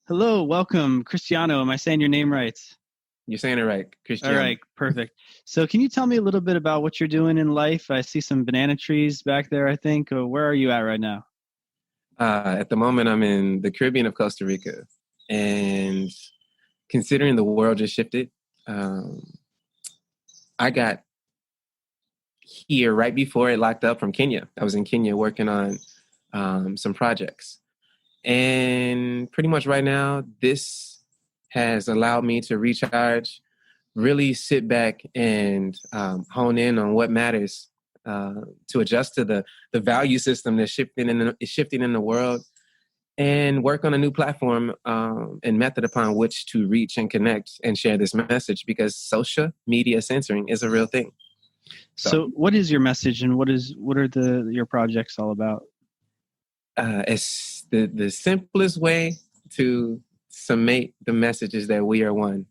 Hello, welcome, Cristiano. Am I saying your name right? You're saying it right, All Christiano. right, perfect. So, can you tell me a little bit about what you're doing in life? I see some banana trees back there, I think. Where are you at right now? At the moment, I'm in the Caribbean of Costa Rica, and considering the world just shifted, um, I got here right before it locked up from Kenya. I was in Kenya working on some projects, and pretty much right now, this has allowed me to recharge, really sit back and hone in on what matters, to adjust to the value system that's shifting in the world, and work on a new platform and method upon which to reach and connect and share this message, because social media censoring is a real thing. So, what is your message, and what are your projects all about? It's the simplest way to summate the message is that we are one.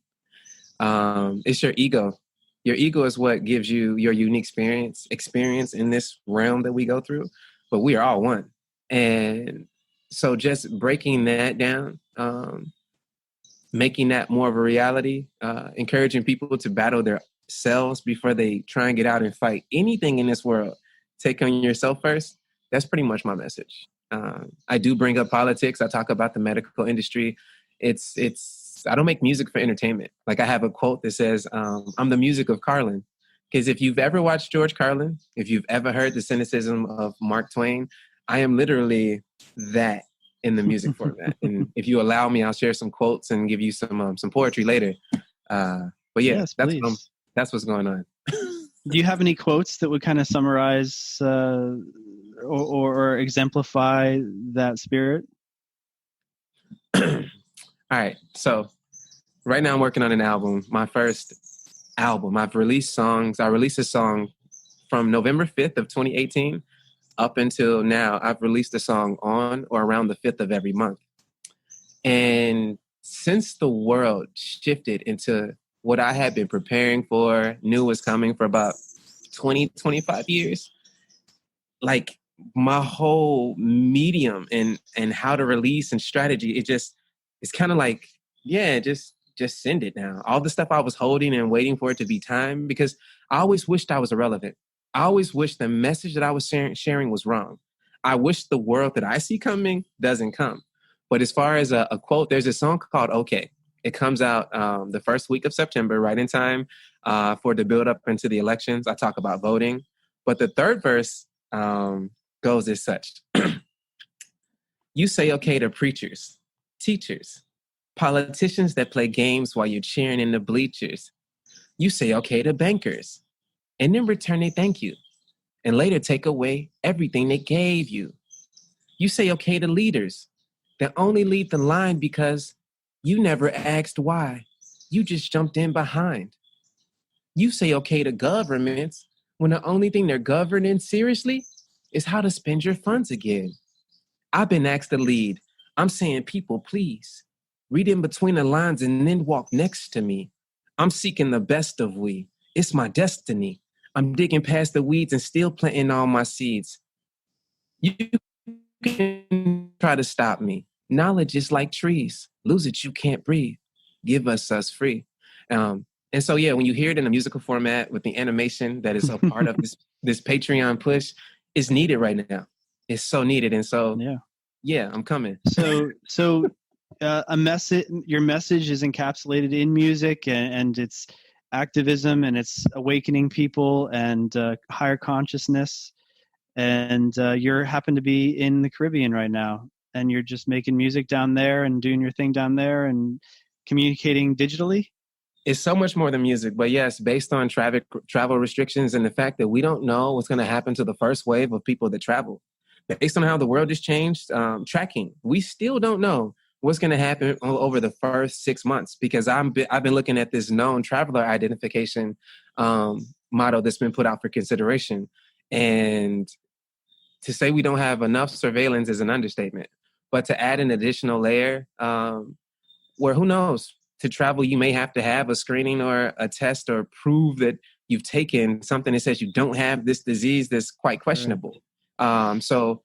It's your ego. Your ego is what gives you your unique experience in this realm that we go through, but we are all one. And so just breaking that down, making that more of a reality, encouraging people to battle their selves before they try and get out and fight anything in this world. Take on yourself first. That's pretty much my message. I do bring up politics. I talk about the medical industry. I don't make music for entertainment. Like, I have a quote that says, I'm the music of Carlin. Because if you've ever watched George Carlin, if you've ever heard the cynicism of Mark Twain, I am literally that in the music format. And if you allow me, I'll share some quotes and give you some poetry later. But yeah, Yes, please. that's what's going on. Do you have any quotes that would kind of summarize or exemplify that spirit? All right. So right now I'm working on an album, my first album. I've released songs. I released a song from November 5th of 2018 up until now. I've released a song on or around the 5th of every month. And since the world shifted into what I had been preparing for, knew was coming for about 20, 25 years, like my whole medium and how to release and strategy, it's kind of like, yeah, just send it now. All the stuff I was holding and waiting for it to be time, because I always wished I was irrelevant. I always wished the message that I was sharing was wrong. I wish the world that I see coming doesn't come. But as far as a quote, there's a song called Okay. It comes out the first week of September, right in time for the build up into the elections. I talk about voting. But the third verse goes as such. You say okay to preachers, teachers, politicians that play games while you're cheering in the bleachers. You say okay to bankers, and in return they thank you, and later take away everything they gave you. You say okay to leaders that only lead the line because you never asked why. You just jumped in behind. You say okay to governments when the only thing they're governing seriously is how to spend your funds again. I've been asked to lead. I'm saying, people, please, read in between the lines and then walk next to me. I'm seeking the best of we. It's my destiny. I'm digging past the weeds and still planting all my seeds. You can try to stop me. Knowledge is like trees. Lose it, you can't breathe. Give us free. And so, yeah, when you hear it in a musical format with the animation that is a part of this Patreon push, it's needed right now. It's so needed. And so, yeah, I'm coming. So a message, your message is encapsulated in music, and it's activism, and it's awakening people and higher consciousness. And you happen to be in the Caribbean right now, and you're just making music down there and doing your thing down there and communicating digitally. It's so much more than music, but yes, based on travel restrictions and the fact that we don't know what's going to happen to the first wave of people that travel. Based on how the world has changed, tracking, we still don't know what's going to happen over the first 6 months, because I've been looking at this known traveler identification model that's been put out for consideration. And to say we don't have enough surveillance is an understatement. But to add an additional layer where, who knows, to travel, you may have to have a screening or a test or prove that you've taken something that says you don't have this disease that's quite questionable. Right. So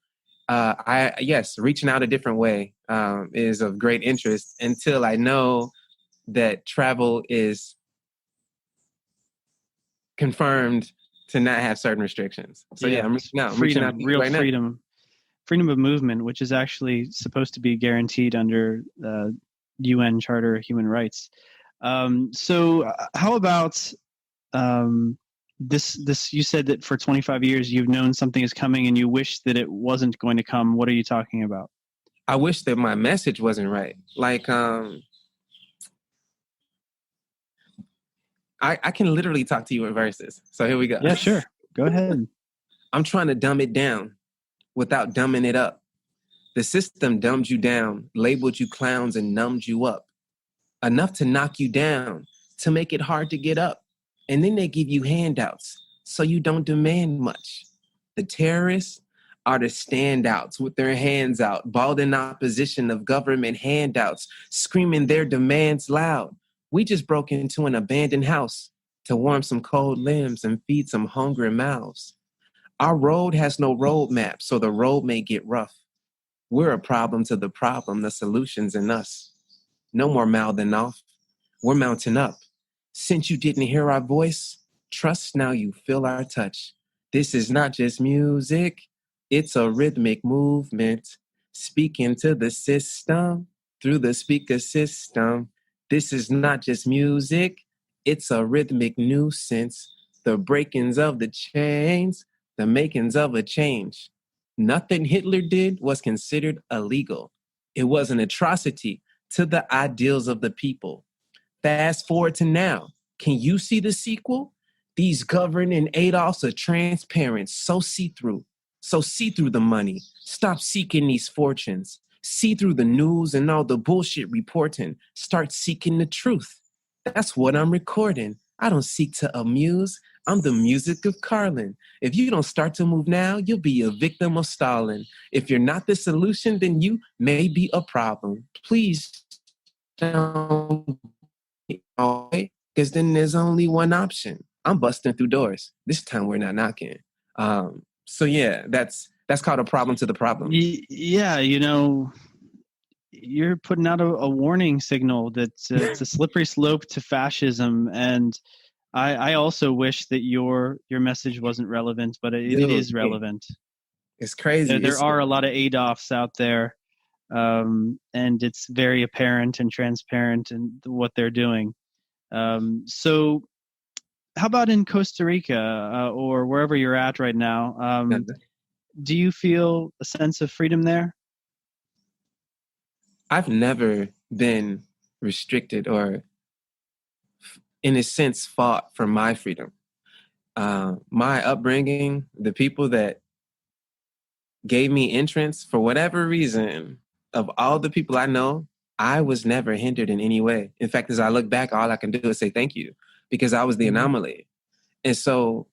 reaching out a different way is of great interest until I know that travel is confirmed to not have certain restrictions. So I'm reaching out. I'm reaching out to you real right freedom, freedom of movement, which is actually supposed to be guaranteed under UN Charter of Human Rights. So how about this? You said that for 25 years you've known something is coming and you wish that it wasn't going to come. What are you talking about? I wish that my message wasn't right. Like, I can literally talk to you in verses. So here we go. Yeah, sure. Go ahead. I'm trying to dumb it down without dumbing it up. The system dumbed you down, labeled you clowns, and numbed you up. Enough to knock you down, to make it hard to get up. And then they give you handouts, so you don't demand much. The terrorists are the standouts with their hands out, balled in opposition of government handouts, screaming their demands loud. We just broke into an abandoned house to warm some cold limbs and feed some hungry mouths. Our road has no roadmap, so the road may get rough. We're a problem to the problem, the solution's in us. No more mouthing off, we're mounting up. Since you didn't hear our voice, trust now you feel our touch. This is not just music, it's a rhythmic movement. Speaking to the system through the speaker system. This is not just music, it's a rhythmic nuisance. The breakings of the chains, the makings of a change. Nothing Hitler did was considered illegal. It was an atrocity to the ideals of the people. Fast forward to now. Can you see the sequel? These governing Adolfs are transparent, so see-through. So see through the money. Stop seeking these fortunes. See through the news and all the bullshit reporting. Start seeking the truth. That's what I'm recording. I don't seek to amuse. I'm the music of Carlin. If you don't start to move now, you'll be a victim of Stalin. If you're not the solution, then you may be a problem. Please don't, because then there's only one option. I'm busting through doors. This time we're not knocking. So yeah, that's called a problem to the problem. Yeah, you're putting out a warning signal that it's a slippery slope to fascism, and I also wish that your message wasn't relevant, but it is relevant. It's crazy. There are a lot of Adolfs out there, and it's very apparent and transparent in what they're doing. So how about in Costa Rica or wherever you're at right now? Do you feel a sense of freedom there? I've never been restricted or, in a sense, fought for my freedom. My upbringing, the people that gave me entrance, for whatever reason, of all the people I know, I was never hindered in any way. In fact, as I look back, all I can do is say thank you, because I was the anomaly. And so,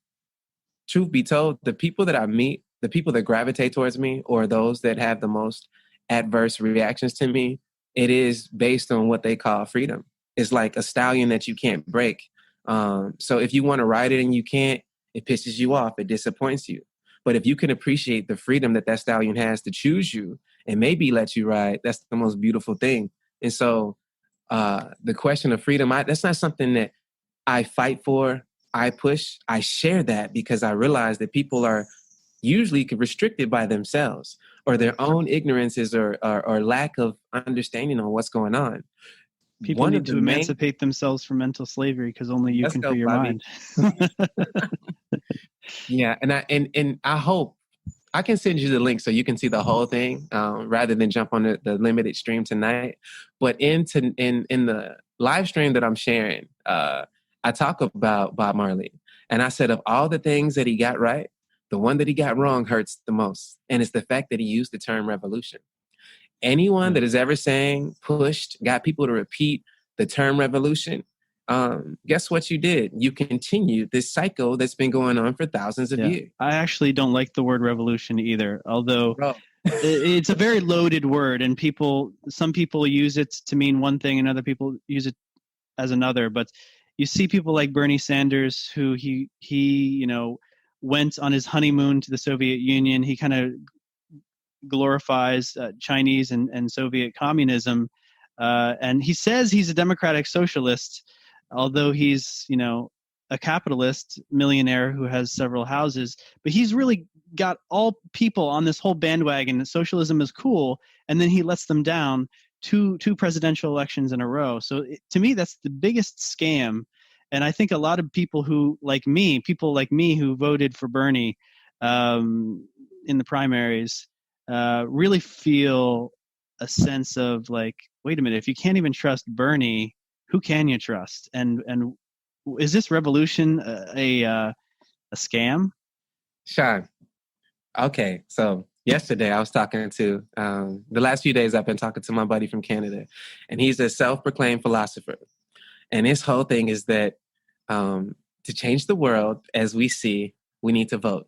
truth be told, the people that I meet, the people that gravitate towards me, or those that have the most adverse reactions to me, it is based on what they call freedom. It's like a stallion that you can't break. So if you want to ride it and you can't, it pisses you off, it disappoints you. But if you can appreciate the freedom that that stallion has to choose you and maybe let you ride, that's the most beautiful thing. And so the question of freedom, that's not something that I fight for, I push. I share that because I realize that people are usually restricted by themselves or their own ignorances or lack of understanding on what's going on. People need to emancipate themselves from mental slavery because only you can free your mind. Yeah, and I hope I can send you the link so you can see the whole thing rather than jump on the limited stream tonight. But in the live stream that I'm sharing, I talk about Bob Marley. And I said of all the things that he got right, the one that he got wrong hurts the most. And it's the fact that he used the term revolution. Anyone that is ever pushed, got people to repeat the term revolution, guess what you did? You continued this cycle that's been going on for thousands of years. I actually don't like the word revolution either, although it's a very loaded word, and some people use it to mean one thing and other people use it as another. But you see people like Bernie Sanders, who he went on his honeymoon to the Soviet Union. He kind of glorifies Chinese and Soviet communism. And he says he's a democratic socialist, although he's, a capitalist millionaire who has several houses. But he's really got all people on this whole bandwagon that socialism is cool, and then he lets them down two presidential elections in a row. So to me, that's the biggest scam. And I think a lot of people people like me who voted for Bernie in the primaries, really feel a sense of like, wait a minute, if you can't even trust Bernie, who can you trust? And is this revolution a scam? Sean, okay, so yesterday I was talking to, the last few days I've been talking to my buddy from Canada, and he's a self-proclaimed philosopher. And his whole thing is that to change the world as we see, we need to vote.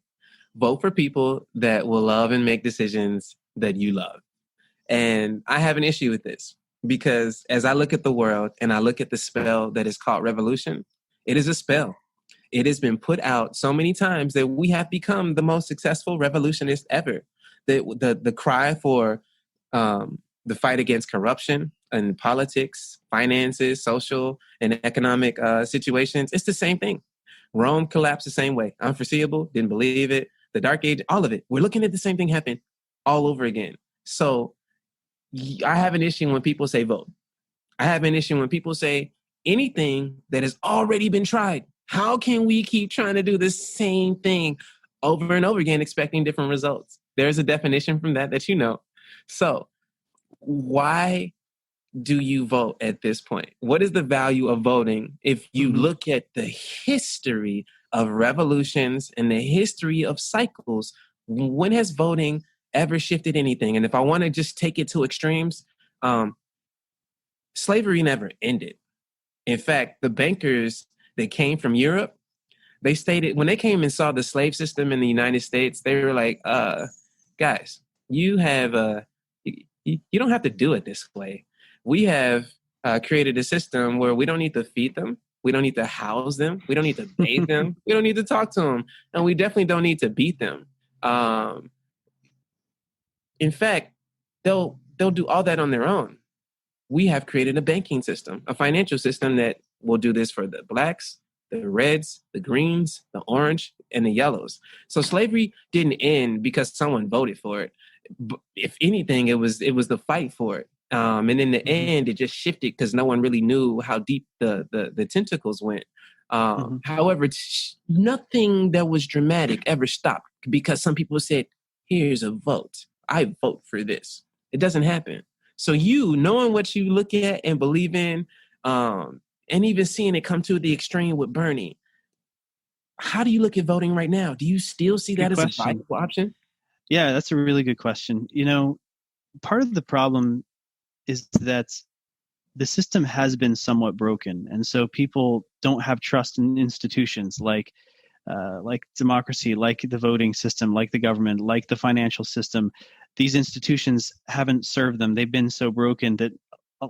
Vote for people that will love and make decisions that you love. And I have an issue with this because as I look at the world and I look at the spell that is called revolution, it is a spell. It has been put out so many times that we have become the most successful revolutionists ever. The cry for the fight against corruption and politics, finances, social and economic situations, it's the same thing. Rome collapsed the same way. Unforeseeable, didn't believe it. The Dark Age, all of it. We're looking at the same thing happen all over again. So I have an issue when people say vote. I have an issue when people say anything that has already been tried. How can we keep trying to do the same thing over and over again, expecting different results? There's a definition from that you know. So why do you vote at this point? What is the value of voting if you look at the history of revolutions and the history of cycles? When has voting ever shifted anything? And if I want to just take it to extremes, slavery never ended. In fact, the bankers that came from Europe, they stated when they came and saw the slave system in the United States, they were like, guys, you don't have to do it this way. We have created a system where we don't need to feed them. We don't need to house them. We don't need to bathe them. We don't need to talk to them. And we definitely don't need to beat them. In fact, they'll do all that on their own. We have created a banking system, a financial system that will do this for the blacks, the reds, the greens, the orange, and the yellows. So slavery didn't end because someone voted for it. If anything, it was the fight for it. And in the end, it just shifted because no one really knew how deep the tentacles went. However, nothing that was dramatic ever stopped because some people said, here's a vote. I vote for this. It doesn't happen. So you, knowing what you look at and believe in, and even seeing it come to the extreme with Bernie, how do you look at voting right now? Do you still see that as a viable option? Yeah, that's a really good question. Part of the problem is that the system has been somewhat broken. And so people don't have trust in institutions like democracy, like the voting system, like the government, like the financial system. These institutions haven't served them. They've been so broken that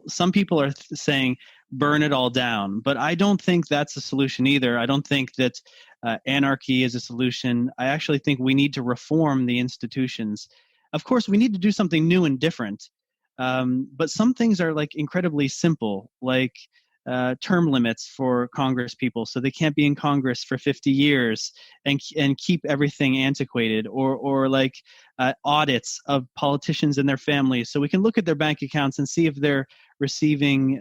some people are saying, burn it all down. But I don't think that's a solution either. I don't think that anarchy is a solution. I actually think we need to reform the institutions. Of course, we need to do something new and different. But some things are like incredibly simple, like term limits for Congress people, so they can't be in Congress for 50 years and keep everything antiquated, or like audits of politicians and their families, so we can look at their bank accounts and see if they're receiving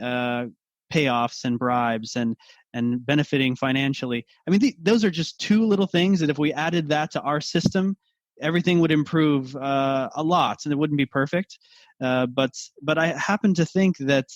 payoffs and bribes and benefiting financially. I mean, those are just two little things that if we added that to our system, everything would improve a lot, and it wouldn't be perfect. But I happen to think that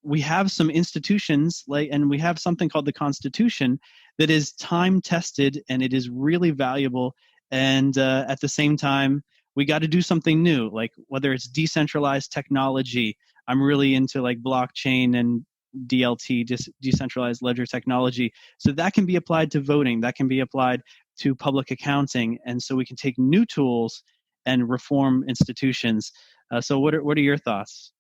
we have some institutions and we have something called the Constitution that is time tested, and it is really valuable. And at the same time, we got to do something new, like whether it's decentralized technology. I'm really into like blockchain and DLT, decentralized ledger technology. So that can be applied to voting. That can be applied to public accounting. And so we can take new tools and reform institutions. So what are your thoughts?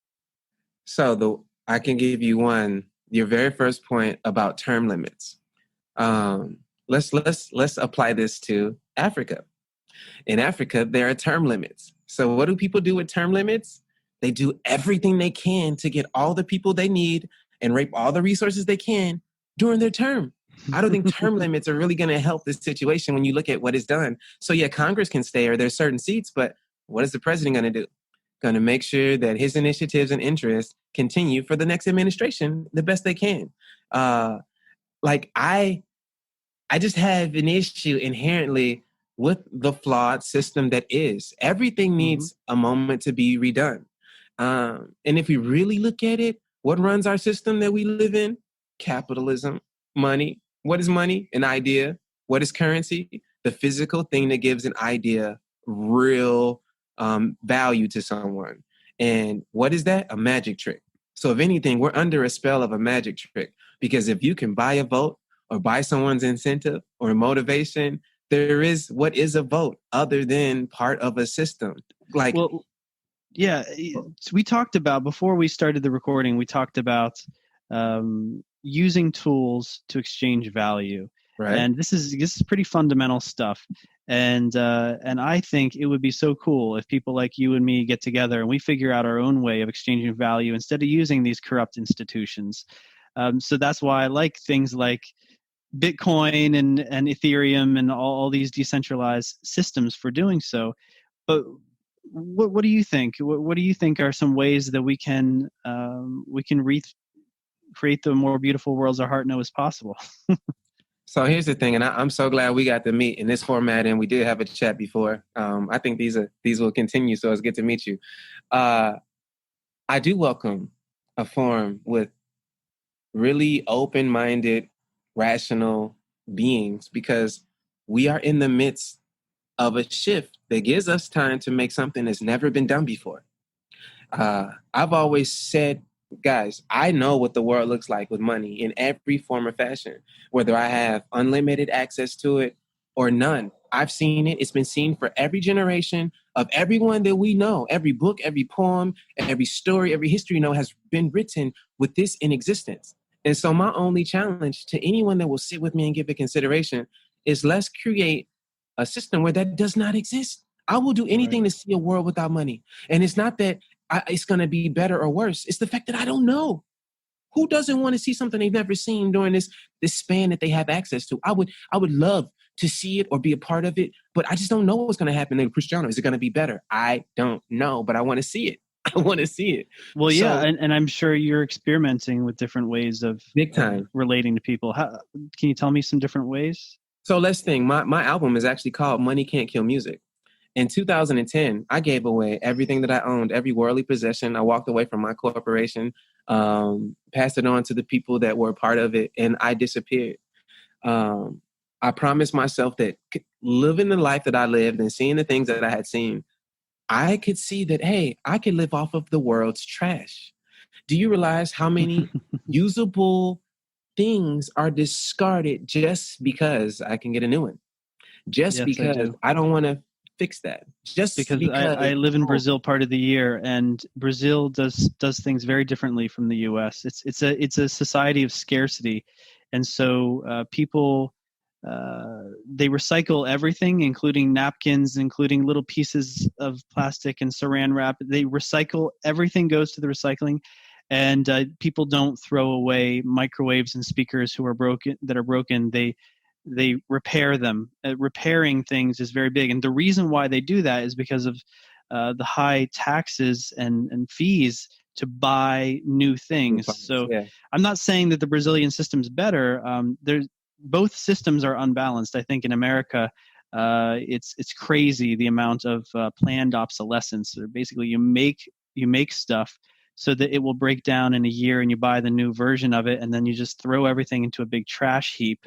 So I can give you your very first point about term limits. Let's apply this to Africa. In Africa, there are term limits. So what do people do with term limits? They do everything they can to get all the people they need and rape all the resources they can during their term. I don't think term limits are really going to help this situation when you look at what is done. So yeah, Congress can stay or there's certain seats, but what is the president going to do? Going to make sure that his initiatives and interests continue for the next administration the best they can. I just have an issue inherently with the flawed system that is. Everything needs a moment to be redone. And if we really look at it, what runs our system that we live in? Capitalism, money. What is money? An idea. What is currency? The physical thing that gives an idea real value to someone. And what is that? A magic trick. So if anything, we're under a spell of a magic trick, because if you can buy a vote or buy someone's incentive or motivation, there is what is a vote other than part of a system. Like, well, yeah, we talked about, before we started the recording, we talked about using tools to exchange value. Right. And this is pretty fundamental stuff. And I think it would be so cool if people like you and me get together and we figure out our own way of exchanging value instead of using these corrupt institutions. So that's why I like things like Bitcoin and Ethereum and all these decentralized systems for doing so. But what do you think? What do you think are some ways that we can create the more beautiful worlds our heart knows possible? So here's the thing, and I'm so glad we got to meet in this format, and we did have a chat before. I think these will continue, so it's good to meet you. I do welcome a forum with really open-minded, rational beings, because we are in the midst of a shift that gives us time to make something that's never been done before. I've always said, guys, I know what the world looks like with money in every form or fashion, whether I have unlimited access to it or none. I've seen it. It's been seen for every generation of everyone that we know. Every book, every poem, every story, every history you know has been written with this in existence. And so my only challenge to anyone that will sit with me and give it consideration is, let's create a system where that does not exist. I will do anything to see a world without money. And it's not that it's going to be better or worse. It's the fact that I don't know. Who doesn't want to see something they've never seen during this span that they have access to? I would love to see it or be a part of it, but I just don't know what's going to happen to Cristiano. Is it going to be better? I don't know, but I want to see it. I want to see it. Well, yeah, and I'm sure you're experimenting with different ways of big time relating to people. Can you tell me some different ways? So let's think. My album is actually called Money Can't Kill Music. In 2010, I gave away everything that I owned, every worldly possession. I walked away from my corporation, passed it on to the people that were a part of it, and I disappeared. I promised myself that living the life that I lived and seeing the things that I had seen, I could see that, hey, I could live off of the world's trash. Do you realize how many usable things are discarded just because I can get a new one? Just because I don't want to fix that. Just because I live in Brazil part of the year, and Brazil does things very differently from the U.S. It's a society of scarcity, and so people they recycle everything, including napkins, including little pieces of plastic and saran wrap. They recycle everything, goes to the recycling, and people don't throw away microwaves and speakers that are broken. They repair them. Repairing things is very big. And the reason why they do that is because of the high taxes and fees to buy new things. So I'm not saying that the Brazilian system is better. Both systems are unbalanced. I think in America, it's crazy the amount of planned obsolescence. So basically, you make stuff so that it will break down in a year, and you buy the new version of it, and then you just throw everything into a big trash heap.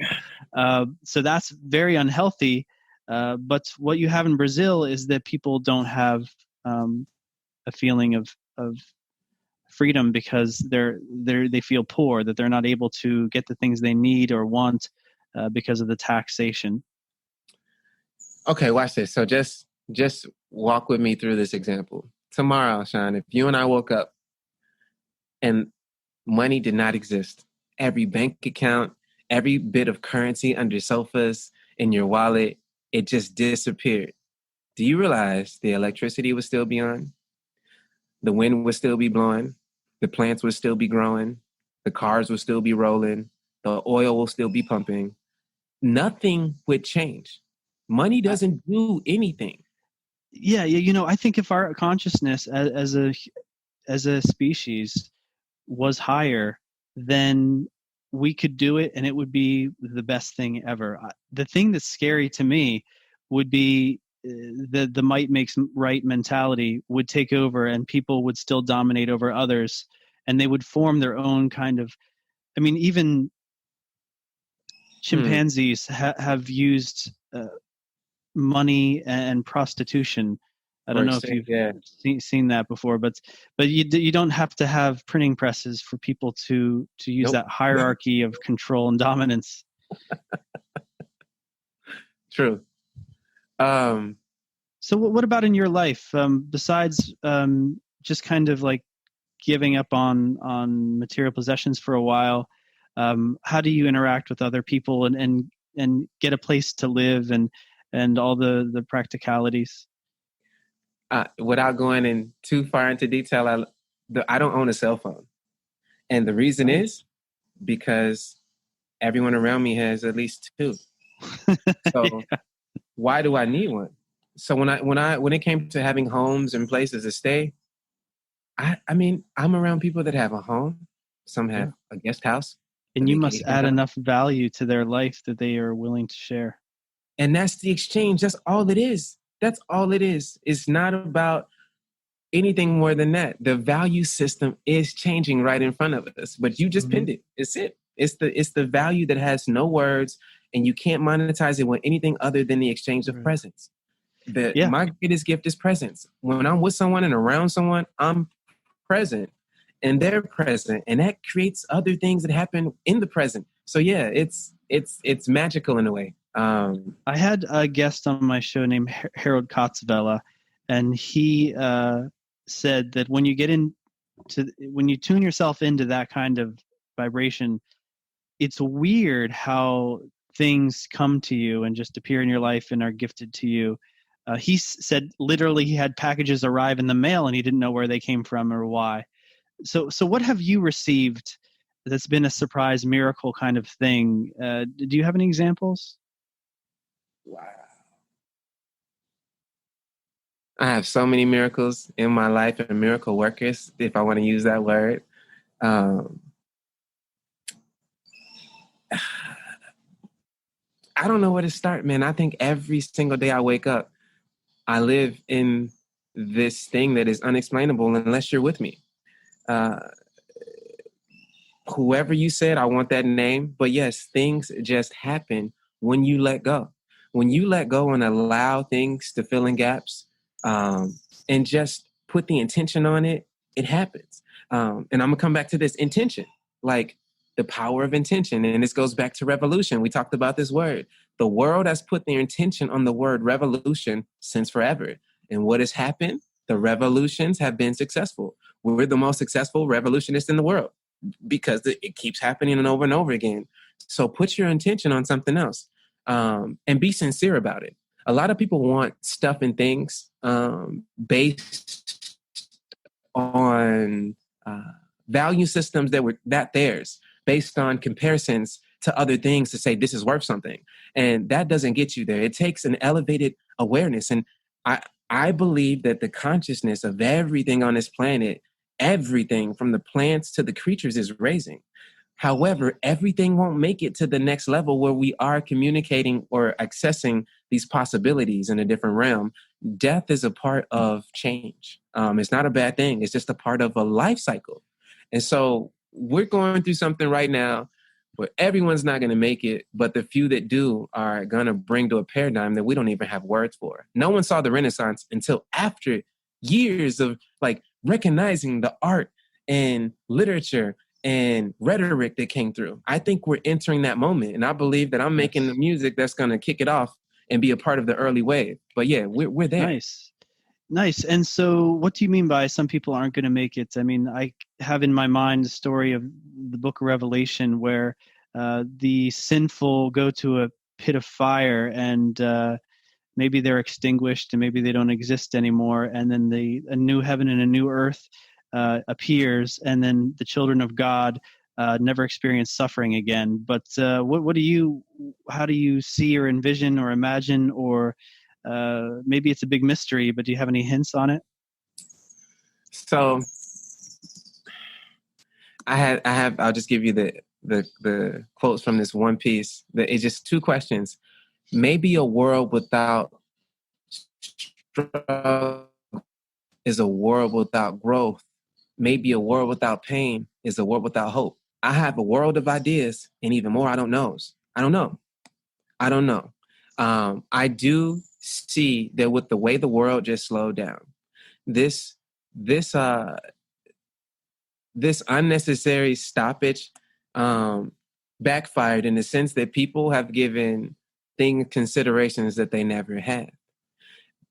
So that's very unhealthy. But what you have in Brazil is that people don't have a feeling of freedom because they feel poor, that they're not able to get the things they need or want because of the taxation. Okay, watch this. So just walk with me through this example. Tomorrow, Sean, if you and I woke up and money did not exist, every bank account, every bit of currency under sofas in your wallet, it just disappeared. Do you realize the electricity would still be on? The wind would still be blowing. The plants would still be growing. The cars would still be rolling. The oil will still be pumping. Nothing would change. Money I, doesn't do anything. yeah, I think if our consciousness as a species was higher, then we could do it and it would be the best thing ever. The thing that's scary to me would be the might makes right mentality would take over and people would still dominate over others and they would form their own kind of, I mean, even chimpanzees have used money and prostitution. I don't know if you've seen that before, but you don't have to have printing presses for people to use that hierarchy of control and dominance. True. So what about in your life, besides just kind of like giving up on material possessions for a while? How do you interact with other people and get a place to live and all the practicalities? Without going in too far into detail, I don't own a cell phone. And the reason is because everyone around me has at least two. So why do I need one? So when it came to having homes and places to stay, I mean, I'm around people that have a home. Some have a guest house. And you must add enough value to their life that they are willing to share. And that's the exchange. That's all it is. That's all it is. It's not about anything more than that. The value system is changing right in front of us, but you just pinned it. It's it. It's the value that has no words, and you can't monetize it with anything other than the exchange of presence. My greatest gift is presence. When I'm with someone and around someone, I'm present and they're present, and that creates other things that happen in the present. So yeah, it's magical in a way. I had a guest on my show named Harold Kotzvela, and he said that when you tune yourself into that kind of vibration, it's weird how things come to you and just appear in your life and are gifted to you. He said literally he had packages arrive in the mail and he didn't know where they came from or why. So what have you received that's been a surprise miracle kind of thing? Do you have any examples? Wow. I have so many miracles in my life and miracle workers, if I want to use that word. I don't know where to start, man. I think every single day I wake up, I live in this thing that is unexplainable unless you're with me. Whoever you said, I want that name. But yes, things just happen when you let go. When you let go and allow things to fill in gaps and just put the intention on it, it happens. And I'm going to come back to this intention, like the power of intention. And this goes back to revolution. We talked about this word. The world has put their intention on the word revolution since forever. And what has happened? The revolutions have been successful. We're the most successful revolutionists in the world because it keeps happening and over again. So put your intention on something else and be sincere about it. A lot of people want stuff and things based on value systems that theirs, based on comparisons to other things to say this is worth something. And that doesn't get you there. It takes an elevated awareness. And I believe that the consciousness of everything on this planet, everything from the plants to the creatures is raising. However, everything won't make it to the next level where we are communicating or accessing these possibilities in a different realm. Death is a part of change. It's not a bad thing. It's just a part of a life cycle. And so we're going through something right now where everyone's not going to make it, but the few that do are going to bring to a paradigm that we don't even have words for. No one saw the Renaissance until after years of like recognizing the art and literature and rhetoric that came through. I think we're entering that moment, and I believe that I'm making the music that's going to kick it off and be a part of the early wave. But yeah, we're there. Nice. And so what do you mean by some people aren't going to make it? I mean, I have in my mind the story of the book of Revelation where the sinful go to a pit of fire and maybe they're extinguished and maybe they don't exist anymore, and then a new heaven and a new earth appears, and then the children of God never experience suffering again. But how do you see or envision or imagine, or maybe it's a big mystery, but do you have any hints on it? So I'll just give you the quotes from this one piece. It's just two questions. Maybe a world without struggle is a world without growth. Maybe a world without pain is a world without hope. I have a world of ideas, and even more, I don't know. I do see that with the way the world just slowed down, this unnecessary stoppage backfired in the sense that people have given things considerations that they never had.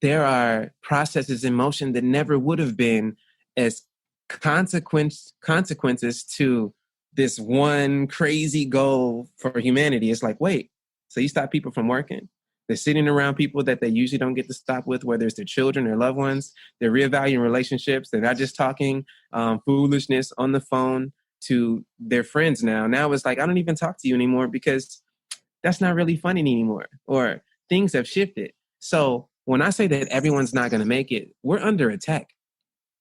There are processes in motion that never would have been as consequences to this one crazy goal for humanity. It's like, wait, so you stop people from working? They're sitting around people that they usually don't get to stop with, whether it's their children or loved ones. They're reevaluating relationships. They're not just talking foolishness on the phone to their friends now. Now it's like, I don't even talk to you anymore because that's not really funny anymore, or things have shifted. So when I say that everyone's not going to make it, we're under attack.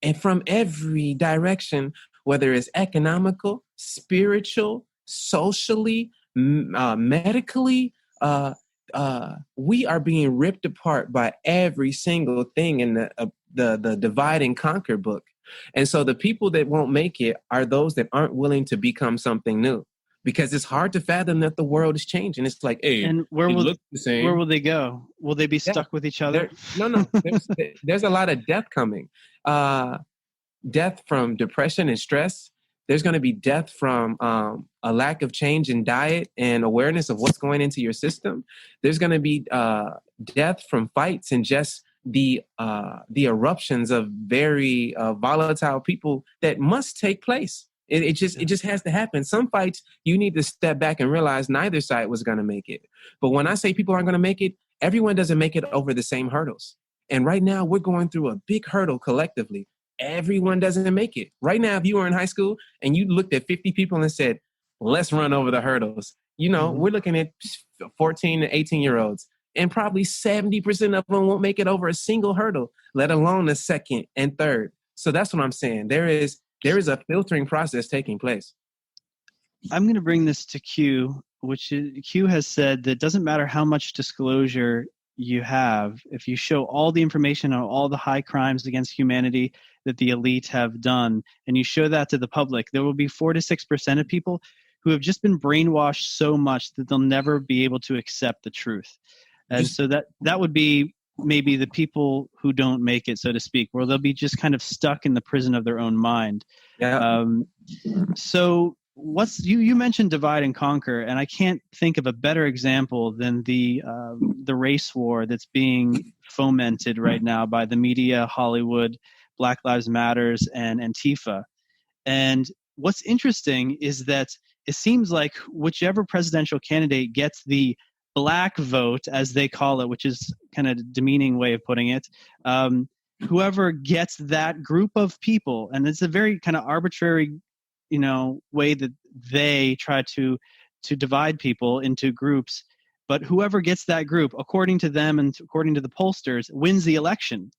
And from every direction, whether it's economical, spiritual, socially, medically, we are being ripped apart by every single thing in the divide and conquer book. And so the people that won't make it are those that aren't willing to become something new, because it's hard to fathom that the world is changing. It's like, hey, and where will they go? Will they be stuck with each other? No. There's a lot of death coming. Death from depression and stress. There's going to be death from a lack of change in diet and awareness of what's going into your system. There's going to be death from fights and just the eruptions of very volatile people that must take place. It just has to happen. Some fights you need to step back and realize neither side was going to make it. But when I say people aren't going to make it, everyone doesn't make it over the same hurdles. And right now we're going through a big hurdle collectively. Everyone doesn't make it. Right now, if you were in high school and you looked at 50 people and said, let's run over the hurdles, we're looking at 14 to 18-year-olds, and probably 70% of them won't make it over a single hurdle, let alone a second and third. So that's what I'm saying. There is a filtering process taking place. I'm going to bring this to Q, Q has said that it doesn't matter how much disclosure you have, if you show all the information on all the high crimes against humanity that the elite have done, and you show that to the public, there will be 4 to 6% of people who have just been brainwashed so much that they'll never be able to accept the truth. And so that would be maybe the people who don't make it, so to speak, where they'll be just kind of stuck in the prison of their own mind. Yeah. So you mentioned divide and conquer, and I can't think of a better example than the race war that's being fomented right now by the media, Hollywood, Black Lives Matters, and Antifa. And what's interesting is that it seems like whichever presidential candidate gets the black vote, as they call it, which is kind of a demeaning way of putting it, whoever gets that group of people, and it's a very kind of arbitrary way that they try to divide people into groups, but whoever gets that group, according to them and according to the pollsters, wins the election.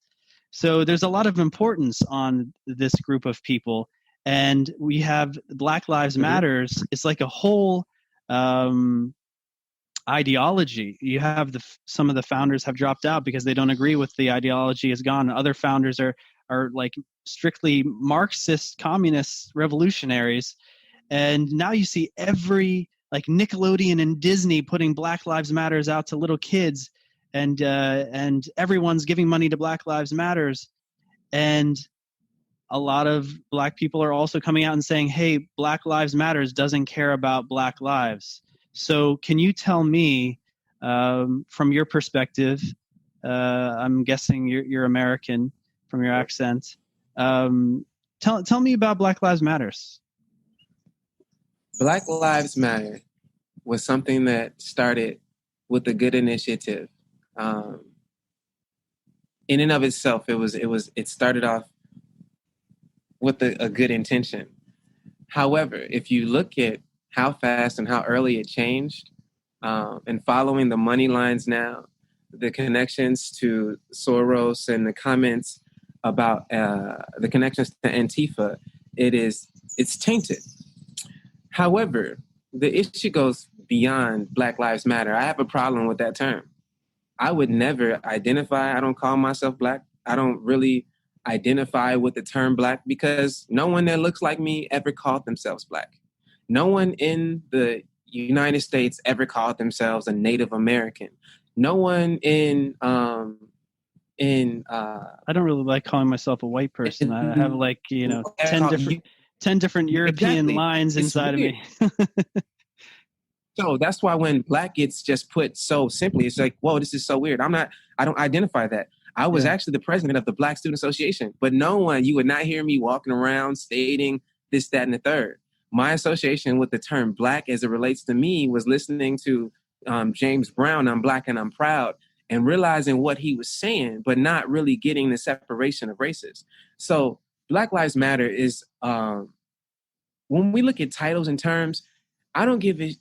So there's a lot of importance on this group of people, and we have Black Lives Matters. It's like a whole ideology. You have some of the founders have dropped out because they don't agree with the ideology is gone. Other founders are like strictly Marxist, communist revolutionaries. And now you see every, like, Nickelodeon and Disney putting Black Lives Matters out to little kids, and everyone's giving money to Black Lives Matters. And a lot of Black people are also coming out and saying, hey, Black Lives Matters doesn't care about Black lives. So can you tell me, from your perspective, I'm guessing you're American from your accent, tell me about Black Lives Matters. Black Lives Matter was something that started with a good initiative. in and of itself, it started off with a good intention. However, if you look at how fast and how early it changed, and following the money lines now, the connections to Soros and the comments about the connections to Antifa, it's tainted. However, the issue goes beyond Black Lives Matter. I have a problem with that term. I would never identify. I don't call myself Black. I don't really identify with the term Black because no one that looks like me ever called themselves Black. No one in the United States ever called themselves a Native American. No one I don't really like calling myself a white person. I have like, 10 different European lines inside of me. So that's why when Black gets just put so simply, it's like, whoa, this is so weird. I don't identify that. I was actually the president of the Black Student Association, but you would not hear me walking around stating this, that, and the third. My association with the term Black as it relates to me was listening to James Brown, I'm Black and I'm Proud, and realizing what he was saying, but not really getting the separation of races. So Black Lives Matter is, when we look at titles and terms, I don't give a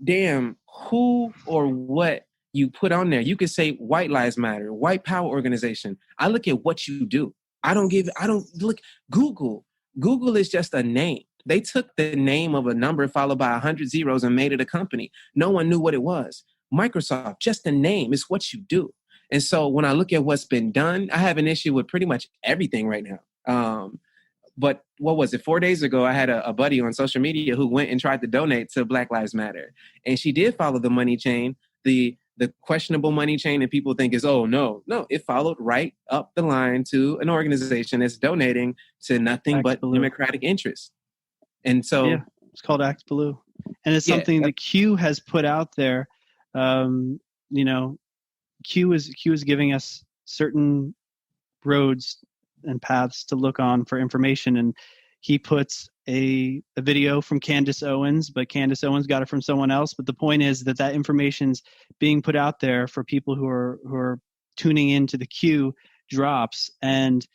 damn who or what you put on there. You could say White Lives Matter, White Power Organization. I look at what you do. I don't look, Google. Google is just a name. They took the name of a number followed by 100 zeros and made it a company. No one knew what it was. Microsoft, just a name. It's what you do. And so when I look at what's been done, I have an issue with pretty much everything right now. But what was it? 4 days ago, I had a buddy on social media who went and tried to donate to Black Lives Matter. And she did follow the money chain, the questionable money chain that people think is, oh, no, it followed right up the line to an organization that's donating to nothing but democratic interests. And so it's called Act Blue. And it's something that Q has put out there. Q is giving us certain roads and paths to look on for information. And he puts a video from Candace Owens, but Candace Owens got it from someone else. But the point is that information's being put out there for people who are tuning into the Q drops. And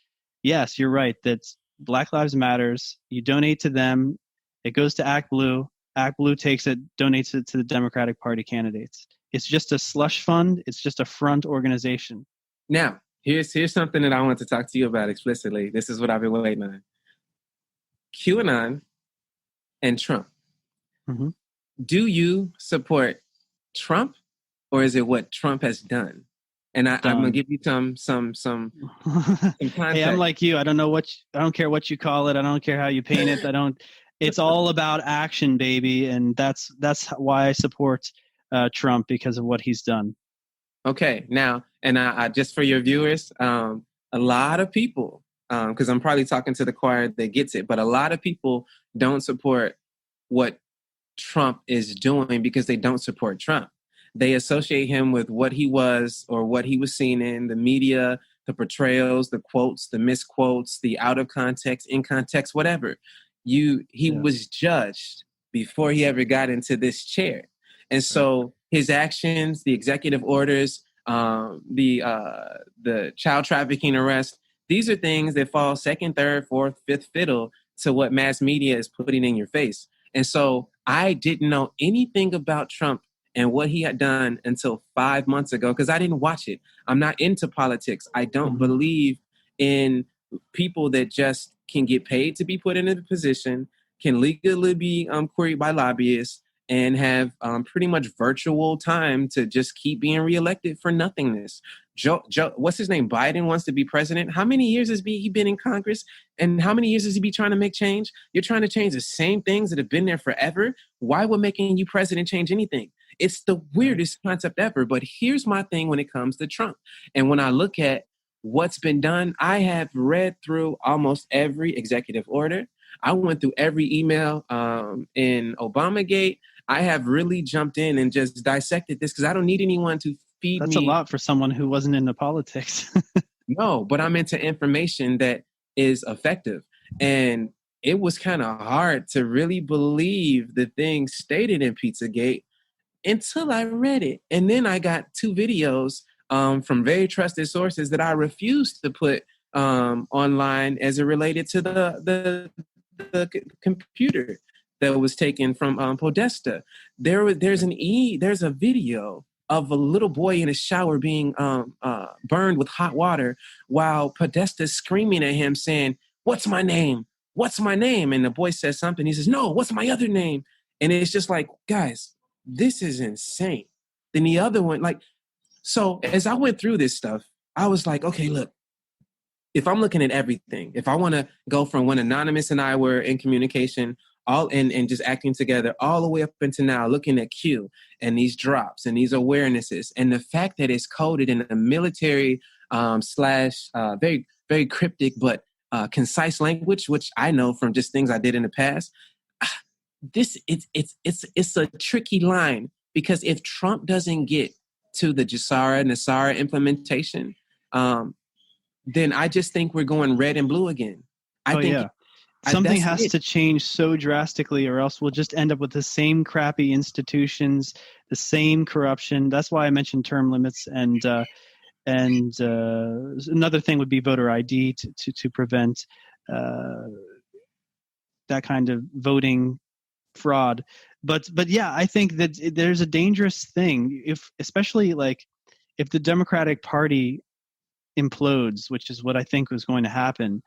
yes, you're right. That's Black Lives Matters. You donate to them. It goes to Act Blue. Act Blue takes it, donates it to the Democratic Party candidates. It's just a slush fund. It's just a front organization. Now, here's something that I want to talk to you about explicitly. This is what I've been waiting on. QAnon and Trump. Mm-hmm. Do you support Trump, or is it what Trump has done? And I'm gonna give you some context. Hey, I'm like you. I don't care what you call it. I don't care how you paint it. It's all about action, baby, and that's why I support Trump, because of what he's done. Okay, now, and I just for your viewers, a lot of people, because I'm probably talking to the choir that gets it, but a lot of people don't support what Trump is doing because they don't support Trump. They associate him with what he was or what he was seen in the media, the portrayals, the quotes, the misquotes, the out of context, in context, whatever. He was judged before he ever got into this chair. And so his actions, the executive orders, the child trafficking arrest, these are things that fall second, third, fourth, fifth fiddle to what mass media is putting in your face. And so I didn't know anything about Trump and what he had done until 5 months ago, because I didn't watch it. I'm not into politics. I don't believe in people that just can get paid to be put in a position, can legally be queried by lobbyists, and have pretty much virtual time to just keep being reelected for nothingness. Joe, what's his name? Biden wants to be president. How many years has he been in Congress? And how many years has he been trying to make change? You're trying to change the same things that have been there forever. Why would making you president change anything? It's the weirdest concept ever. But here's my thing when it comes to Trump. And when I look at what's been done, I have read through almost every executive order. I went through every email in Obamagate. I have really jumped in and just dissected this because I don't need anyone to feed me. That's a lot for someone who wasn't into politics. No, but I'm into information that is effective. And it was kind of hard to really believe the things stated in Pizzagate until I read it. And then I got 2 videos from very trusted sources that I refused to put online as it related to the computer that was taken from Podesta. There's a video of a little boy in a shower being burned with hot water while Podesta's screaming at him saying, "What's my name? What's my name?" And the boy says something. He says, "No, what's my other name?" And it's just like, guys, this is insane. Then the other one, like, so as I went through this stuff, I was like, okay, look, if I'm looking at everything, if I want to go from when Anonymous and I were in communication, all and just acting together, all the way up into now, looking at Q and these drops and these awarenesses, and the fact that it's coded in a military slash very, very cryptic but concise language, which I know from just things I did in the past. It's a tricky line, because if Trump doesn't get to the Nasara implementation, then I just think we're going red and blue again. I think something has to change so drastically, or else we'll just end up with the same crappy institutions, the same corruption. That's why I mentioned term limits, and another thing would be voter ID to prevent that kind of voting fraud. But yeah, I think that there's a dangerous thing especially if the Democratic Party implodes, which is what I think was going to happen.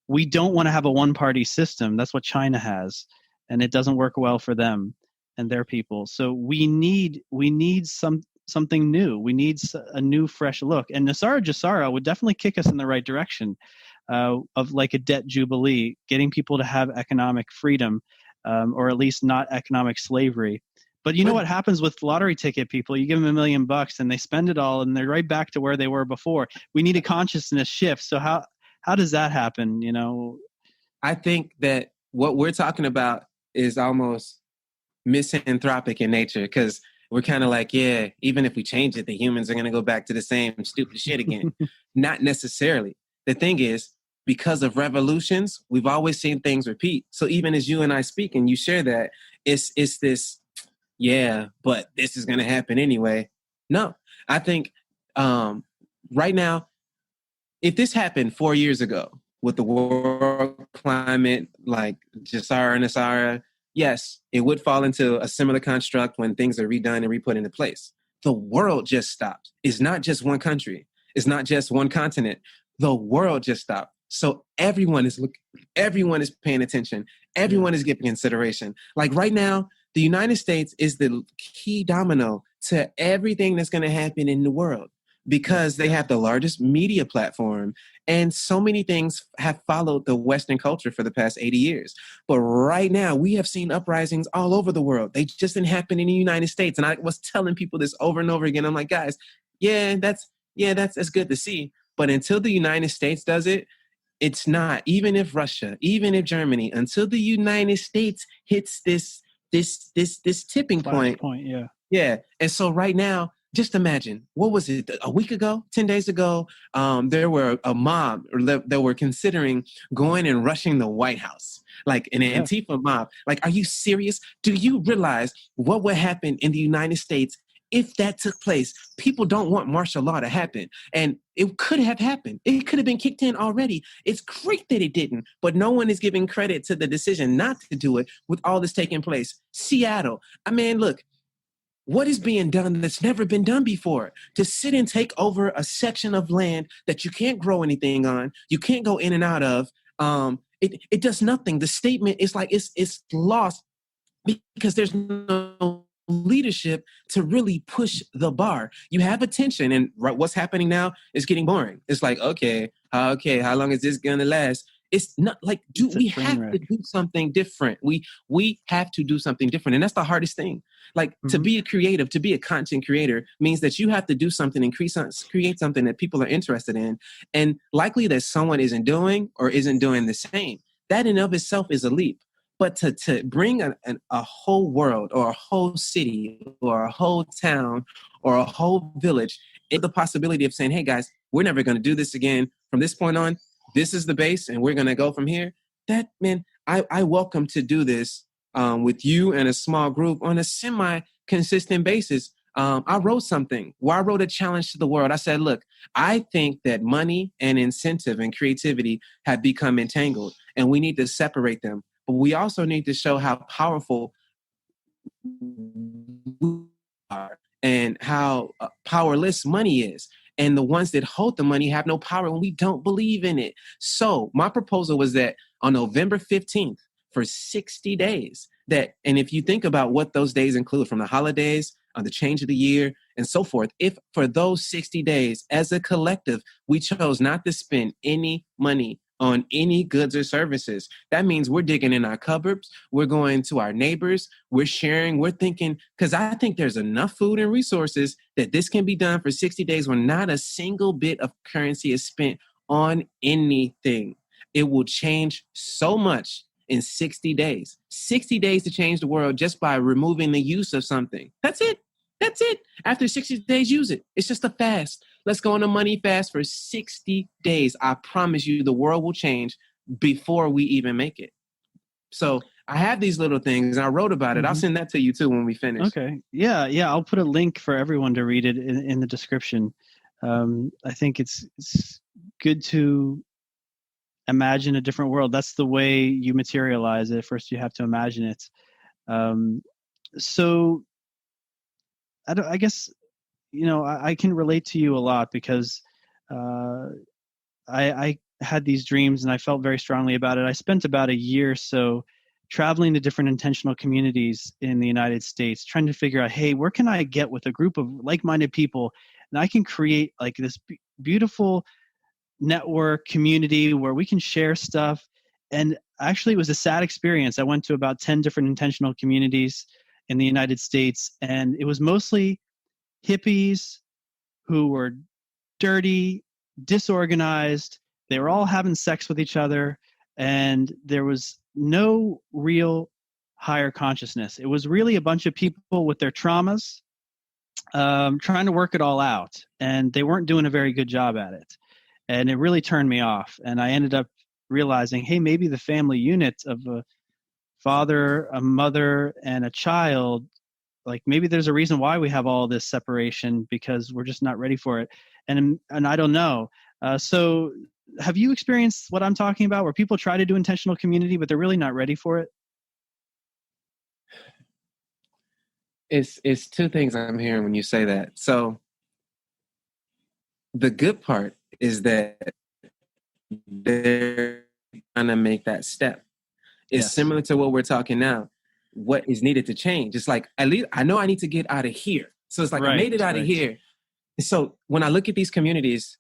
We don't want to have a one-party system. That's what China has, and it doesn't work well for them and their people. So we need something new. We need a new, fresh look. And Nasara Jassara would definitely kick us in the right direction, of like a debt jubilee, getting people to have economic freedom, or at least not economic slavery. But you know what happens with lottery ticket people? You give them $1 million and they spend it all, and they're right back to where they were before. We need a consciousness shift. So how does that happen? You know, I think that what we're talking about is almost misanthropic in nature, because we're kind of like, yeah, even if we change it, the humans are going to go back to the same stupid shit again. Not necessarily. The thing is, because of revolutions, we've always seen things repeat. So even as you and I speak and you share that, it's this, yeah, but this is going to happen anyway. No, I think right now, if this happened 4 years ago with the world climate, like Jassara and Nasara, yes, it would fall into a similar construct when things are redone and re-put into place. The world just stopped. It's not just one country. It's not just one continent. The world just stopped. So everyone is paying attention. Everyone is giving consideration. Like right now, the United States is the key domino to everything that's going to happen in the world, because they have the largest media platform, and so many things have followed the Western culture for the past 80 years. But right now, we have seen uprisings all over the world. They just didn't happen in the United States. And I was telling people this over and over again. I'm like, guys, that's good to see. But until the United States does it, it's not. Even if Russia, even if Germany, until the United States hits this tipping point. Yeah. And so right now, just imagine, what was it, a week ago, 10 days ago, there were a mob that were considering going and rushing the White House, like an Antifa mob. Like, are you serious? Do you realize what would happen in the United States if that took place? People don't want martial law to happen. And it could have happened. It could have been kicked in already. It's great that it didn't, but no one is giving credit to the decision not to do it with all this taking place. Seattle, I mean, look, what is being done that's never been done before? To sit and take over a section of land that you can't grow anything on, you can't go in and out of, it does nothing. The statement is like it's lost because there's no leadership to really push the bar. You have attention, and what's happening now is getting boring. It's like, okay, how long is this gonna last? It's not like, we have to do something different. We have to do something different. And that's the hardest thing. Like, to be a creative, to be a content creator means that you have to do something and create something that people are interested in. And likely that someone isn't doing the same. That in of itself is a leap. But to bring a whole world or a whole city or a whole town or a whole village, it's the possibility of saying, hey guys, we're never going to do this again. From this point on, this is the base and we're going to go from here. That, man, I welcome to do this with you and a small group on a semi-consistent basis. I wrote something where I wrote a challenge to the world. I said, look, I think that money and incentive and creativity have become entangled, and we need to separate them. But we also need to show how powerful we are and how powerless money is. And the ones that hold the money have no power when we don't believe in it. So my proposal was that on November 15th, for 60 days, and if you think about what those days include, from the holidays, on the change of the year, and so forth, if for those 60 days, as a collective, we chose not to spend any money on any goods or services, that means we're digging in our cupboards, we're going to our neighbors, we're sharing, we're thinking, because I think there's enough food and resources that this can be done for 60 days when not a single bit of currency is spent on anything. It will change so much in 60 days. 60 days to change the world just by removing the use of something. That's it. That's it. After 60 days, use it. It's just a fast. Let's go on a money fast for 60 days. I promise you the world will change before we even make it. So I have these little things, and I wrote about it. I'll send that to you too when we finish. Okay. Yeah. I'll put a link for everyone to read it in the description. I think it's good to imagine a different world. That's the way you materialize it. First, you have to imagine it. So I guess, I can relate to you a lot because I had these dreams and I felt very strongly about it. I spent about a year or so traveling to different intentional communities in the United States, trying to figure out, hey, where can I get with a group of like-minded people and I can create like this beautiful network community where we can share stuff. And actually, it was a sad experience. I went to about 10 different intentional communities in the United States, and it was mostly hippies who were dirty, disorganized. They were all having sex with each other, and there was no real higher consciousness. It was really a bunch of people with their traumas trying to work it all out, and they weren't doing a very good job at it. And it really turned me off. And I ended up realizing, hey, maybe the family unit of a father, a mother, and a child, like maybe there's a reason why we have all this separation because we're just not ready for it. And I don't know. So have you experienced what I'm talking about, where people try to do intentional community, but they're really not ready for it? It's two things I'm hearing when you say that. So the good part is that they're trying to make that step. It's similar to what we're talking now. What is needed to change? It's like, at least I know I need to get out of here. So it's like, I made it out of here. So when I look at these communities,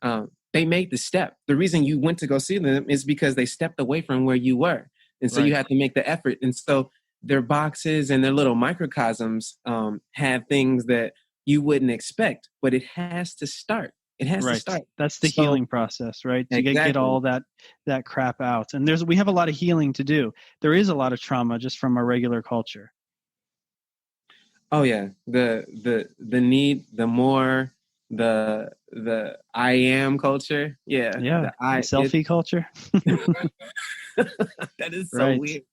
they made the step. The reason you went to go see them is because they stepped away from where you were. And so you had to make the effort. And so their boxes and their little microcosms have things that you wouldn't expect, but it has to start. It has to start. That's the healing process, right? To get all that crap out. And we have a lot of healing to do. There is a lot of trauma just from our regular culture. Oh yeah. The need, the more, the I am culture. Yeah. Yeah. The selfie culture. That is so weird.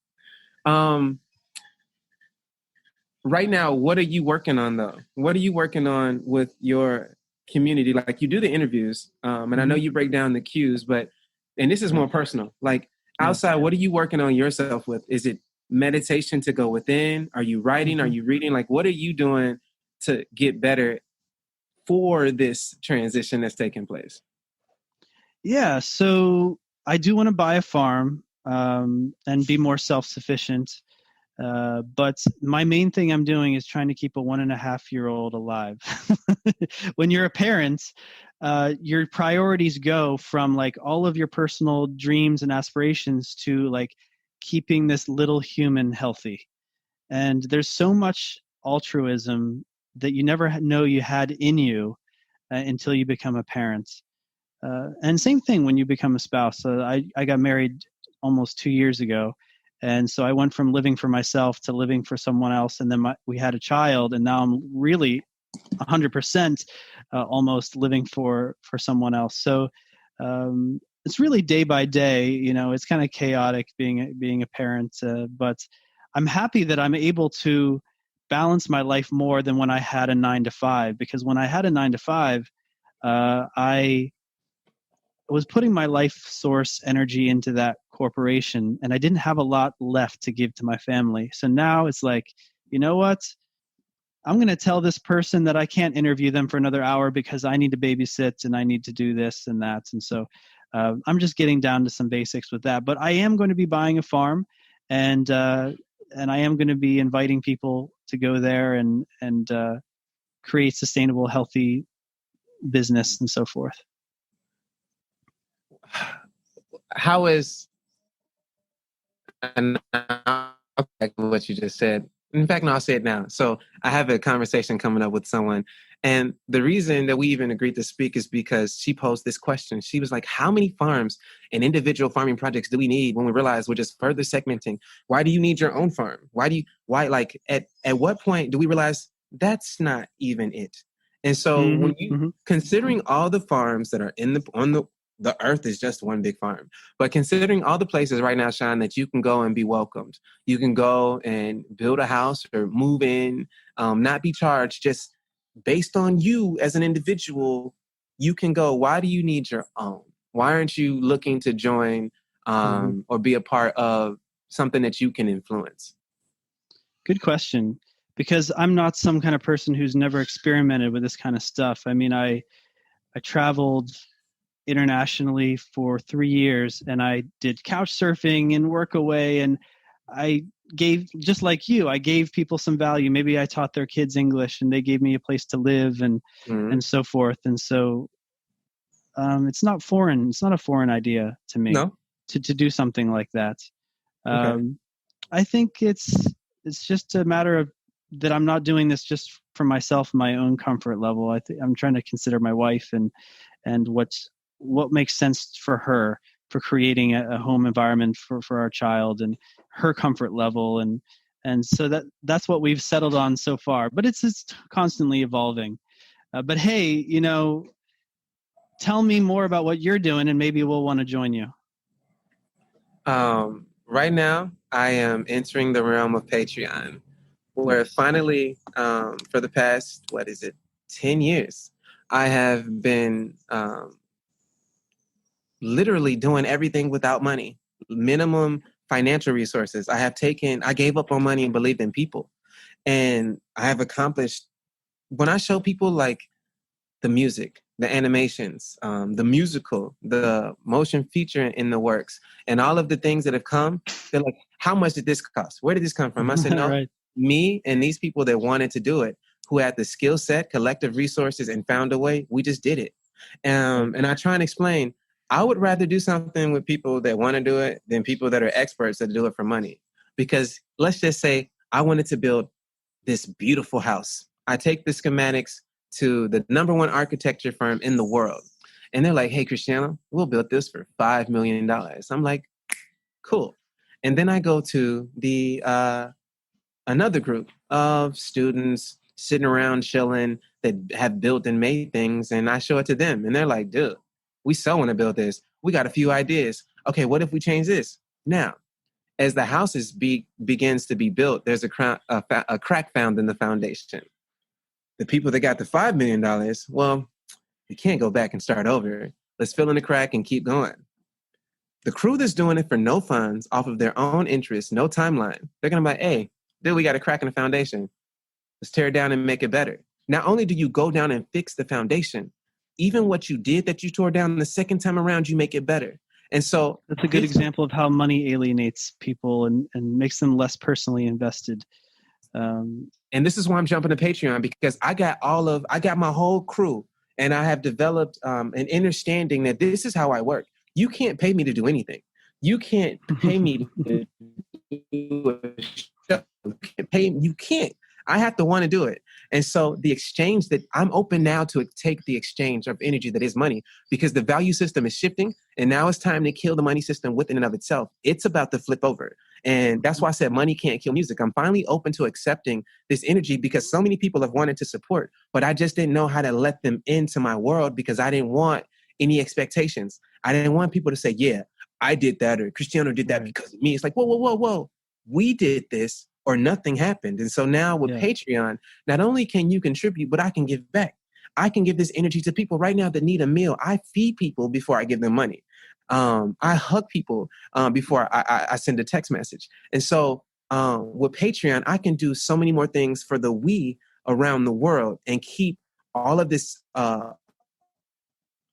Right now, what are you working on though? What are you working on with your community? Like, you do the interviews, and I know you break down the cues, and this is more personal. Like, outside, what are you working on yourself with? Is it meditation to go within? Are you writing? Are you reading? Like, what are you doing to get better for this transition that's taking place? Yeah, so I do want to buy a farm and be more self-sufficient. But my main thing I'm doing is trying to keep a 1.5-year-old alive. When you're a parent, your priorities go from like all of your personal dreams and aspirations to like keeping this little human healthy. And there's so much altruism that you never know you had in you until you become a parent. And same thing when you become a spouse. I got married almost 2 years ago. And so I went from living for myself to living for someone else. And then we had a child, and now I'm really 100% almost living for someone else. So it's really day by day, it's kind of chaotic being a parent, but I'm happy that I'm able to balance my life more than when I had a 9 to 5, because when I had a 9 to 5, I was putting my life source energy into that corporation, and I didn't have a lot left to give to my family. So now it's like, you know what? I'm going to tell this person that I can't interview them for another hour because I need to babysit and I need to do this and that. And so I'm just getting down to some basics with that. But I am going to be buying a farm, and I am going to be inviting people to go there and create sustainable, healthy business and so forth. How is, and what you just said? In fact, no, I'll say it now. So I have a conversation coming up with someone, and the reason that we even agreed to speak is because she posed this question. She was like, how many farms and individual farming projects do we need when we realize we're just further segmenting? Why do you need your own farm? Why like at what point do we realize that's not even it? And so when you considering all the farms that are the earth is just one big farm. But considering all the places right now, Sean, that you can go and be welcomed, you can go and build a house or move in, not be charged, just based on you as an individual, you can go, why do you need your own? Why aren't you looking to join or be a part of something that you can influence? Good question. Because I'm not some kind of person who's never experimented with this kind of stuff. I mean, I traveled internationally for 3 years, and I did couch surfing and work away, and I gave, just like you, I gave people some value. Maybe I taught their kids English and they gave me a place to live and so forth. And so it's not foreign. It's not a foreign idea to me to do something like that. I think it's just a matter of that I'm not doing this just for myself, my own comfort level. I'm trying to consider my wife and what makes sense for her, for creating a home environment for our child and her comfort level. And so that's what we've settled on so far, but it's constantly evolving. But hey, tell me more about what you're doing and maybe we'll want to join you. Right now I am entering the realm of Patreon, where finally, for the past, 10 years, I have been literally doing everything without money, minimum financial resources. I gave up on money and believed in people. And I have accomplished, when I show people like the music, the animations, the musical, the motion feature in the works, and all of the things that have come, they're like, how much did this cost? Where did this come from? I said, no, right. Me and these people that wanted to do it, who had the skill set, collective resources, and found a way, we just did it. And I try and explain, I would rather do something with people that want to do it than people that are experts that do it for money. Because let's just say I wanted to build this beautiful house. I take the schematics to the #1 architecture firm in the world. And they're like, hey, Christiano, we'll build this for $5 million. I'm like, cool. And then I go to the another group of students sitting around chilling that have built and made things. And I show it to them. And they're like, dude, we so want to build this. We got a few ideas. Okay, what if we change this? Now, as the house begins to be built, there's a crack found in the foundation. The people that got the $5 million, well, we can't go back and start over. Let's fill in the crack and keep going. The crew that's doing it for no funds, off of their own interest, no timeline, they're going to be like, hey, dude, we got a crack in the foundation. Let's tear it down and make it better. Not only do you go down and fix the foundation, even what you did that you tore down the second time around, you make it better. And so that's a good example of how money alienates people and makes them less personally invested. And this is why I'm jumping to Patreon, because I got my whole crew, and I have developed an understanding that this is how I work. You can't pay me to do anything. You can't pay me to do a show. You can't. I have to want to do it. And so the exchange that I'm open now to take the exchange of energy that is money, because the value system is shifting, and now it's time to kill the money system within and of itself. It's about to flip over. And that's why I said money can't kill music. I'm finally open to accepting this energy, because so many people have wanted to support, but I just didn't know how to let them into my world, because I didn't want any expectations. I didn't want people to say, yeah, I did that, or Christiano did that because of me. It's like, whoa. We did this or nothing happened. And so now with Patreon, not only can you contribute, but I can give back. I can give this energy to people right now that need a meal. I feed people before I give them money. I hug people before I send a text message. And so with Patreon, I can do so many more things for the we around the world and keep all of this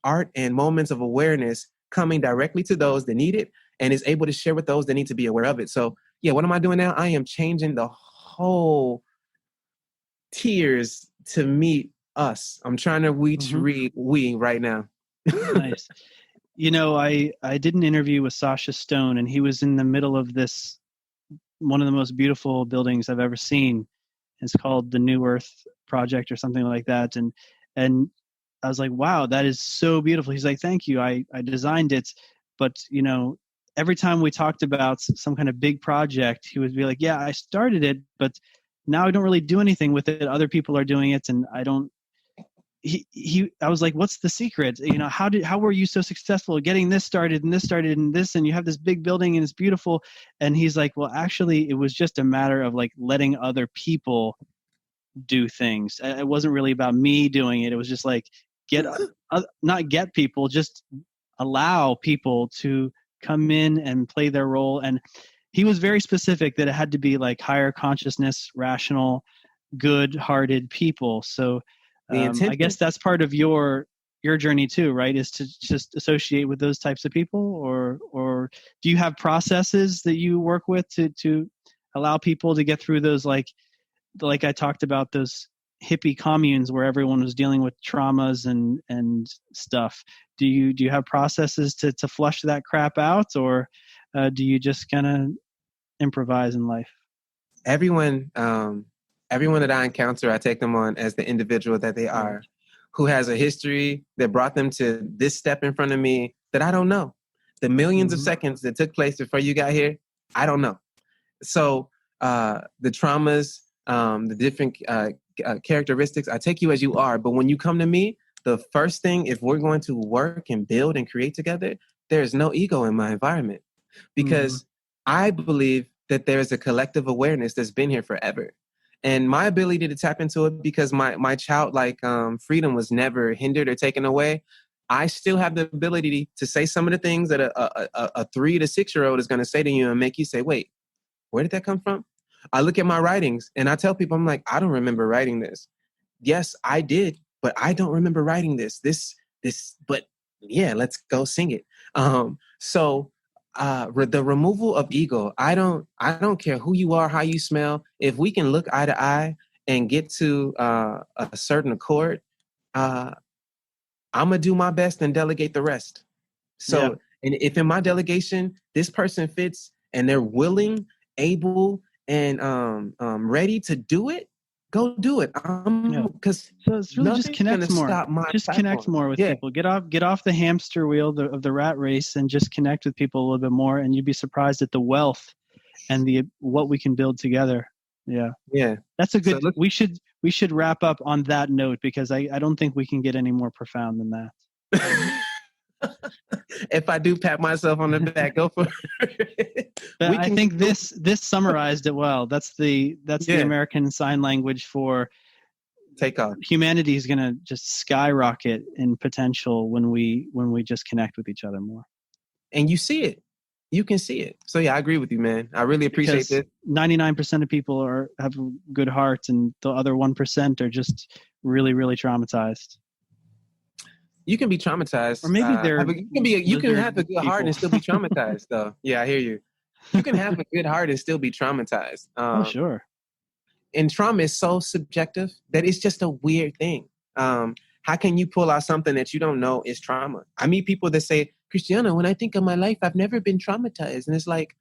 art and moments of awareness coming directly to those that need it, and is able to share with those that need to be aware of it. So yeah, what am I doing now? I am changing the whole tiers to meet us. I'm trying to reach we right now. Nice. You know, I did an interview with Sasha Stone, and he was in the middle of this, one of the most beautiful buildings I've ever seen. It's called the New Earth Project or something like that. And I was like, wow, that is so beautiful. He's like, thank you. I designed it. But, you know, every time we talked about some kind of big project, he would be like, yeah, I started it, but now I don't really do anything with it. Other people are doing it, and I don't. I was like, what's the secret? You know, how were you so successful getting this started and this, and you have this big building and it's beautiful? And he's like, well, actually, it was just a matter of like letting other people do things. It wasn't really about me doing it. It was just like not get people, just allow people to come in and play their role. And he was very specific that it had to be like higher consciousness, rational, good-hearted people. So I guess that's part of your journey too, right? Is to just associate with those types of people, or do you have processes that you work with to allow people to get through those, like I talked about, those hippie communes where everyone was dealing with traumas and stuff? Do you have processes to flush that crap out, or do you just kind of improvise in life? Everyone that I encounter, I take them on as the individual that they are, who has a history that brought them to this step in front of me that I don't know. The millions of seconds that took place before you got here, I don't know. So the traumas, the different characteristics, I take you as you are. But when you come to me, the first thing, if we're going to work and build and create together, there's no ego in my environment, because I believe that there is a collective awareness that's been here forever. And my ability to tap into it, because my childlike freedom was never hindered or taken away, I still have the ability to say some of the things that a 3 to 6 year old is going to say to you and make you say, wait, where did that come from? I look at my writings and I tell people, I'm like, I don't remember writing this. Yes, I did, but I don't remember writing this, but yeah, let's go sing it. So the removal of ego, I don't care who you are, how you smell. If we can look eye to eye and get to a certain accord, I'm gonna do my best and delegate the rest. So, and if in my delegation this person fits and they're willing, able, and ready to do it, go do it. Because so it's really just connect more. Just connect more with people. Get off the hamster wheel of the rat race and just connect with people a little bit more, and you'd be surprised at the wealth and what we can build together. Yeah. That's a good. So we should wrap up on that note, because I don't think we can get any more profound than that. If I do pat myself on the back, go for it. I think this summarized it well. That's the American Sign Language for take off. Humanity is going to just skyrocket in potential when we just connect with each other more. And you see it. You can see it. So yeah, I agree with you, man. I really appreciate this. 99% of people have good hearts, and the other 1% are just really, really traumatized. You can be traumatized, or maybe you can have a good heart and still be traumatized, though. Yeah, I hear you. You can have a good heart and still be traumatized. Oh, sure. And trauma is so subjective that it's just a weird thing. How can you pull out something that you don't know is trauma? I meet people that say, Christiano, when I think of my life, I've never been traumatized. And it's like,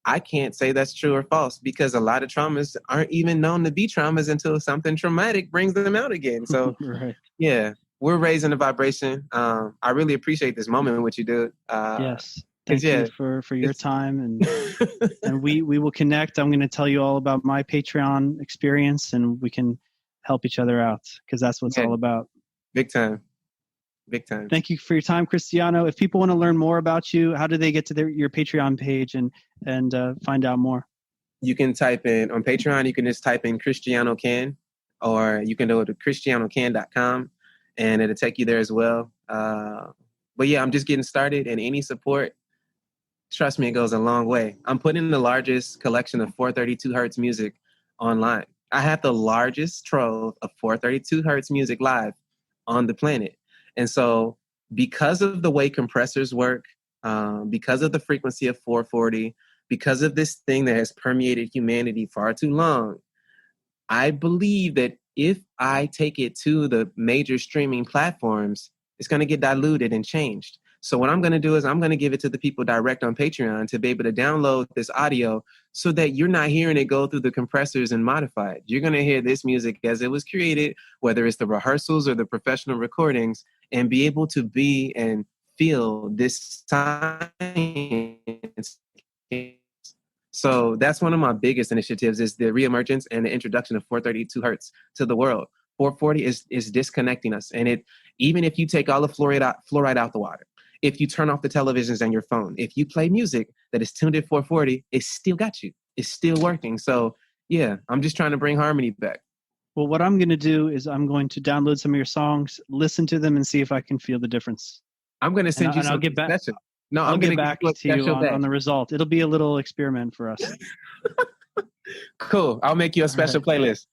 I can't say that's true or false, because a lot of traumas aren't even known to be traumas until something traumatic brings them out again. So, right. Yeah. We're raising the vibration. I really appreciate this moment with you, dude. Yes. Thank you for your time. And we will connect. I'm going to tell you all about my Patreon experience, and we can help each other out, because that's what it's all about. Big time. Thank you for your time, Christiano. If people want to learn more about you, how do they get to your Patreon page and find out more? you can type in on Patreon, you can just type in Christiano Can, or you can go to christianocan.com and it'll take you there as well. But yeah, I'm just getting started, and any support, trust me, it goes a long way. I'm putting the largest collection of 432 hertz music online. I have the largest trove of 432 hertz music live on the planet. And so because of the way compressors work, because of the frequency of 440, because of this thing that has permeated humanity far too long, I believe that if I take it to the major streaming platforms, it's going to get diluted and changed. So what I'm going to do is I'm going to give it to the people direct on Patreon to be able to download this audio so that you're not hearing it go through the compressors and modify it. You're going to hear this music as it was created, whether it's the rehearsals or the professional recordings, and be able to be and feel this science. So that's one of my biggest initiatives, is the reemergence and the introduction of 432 hertz to the world. 440 is disconnecting us. And it, even if you take all the fluoride out the water, if you turn off the televisions and your phone, if you play music that is tuned at 440, it's still got you. It's still working. So yeah, I'm just trying to bring harmony back. Well, what I'm going to do is I'm going to download some of your songs, listen to them, and see if I can feel the difference. I'm going to send you something special. No, I'll get back to you on the result. It'll be a little experiment for us. Cool. I'll make you a special playlist.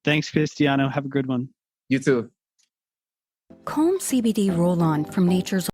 Thanks, Cristiano. Have a good one. You too. Calm CBD roll-on from Nature's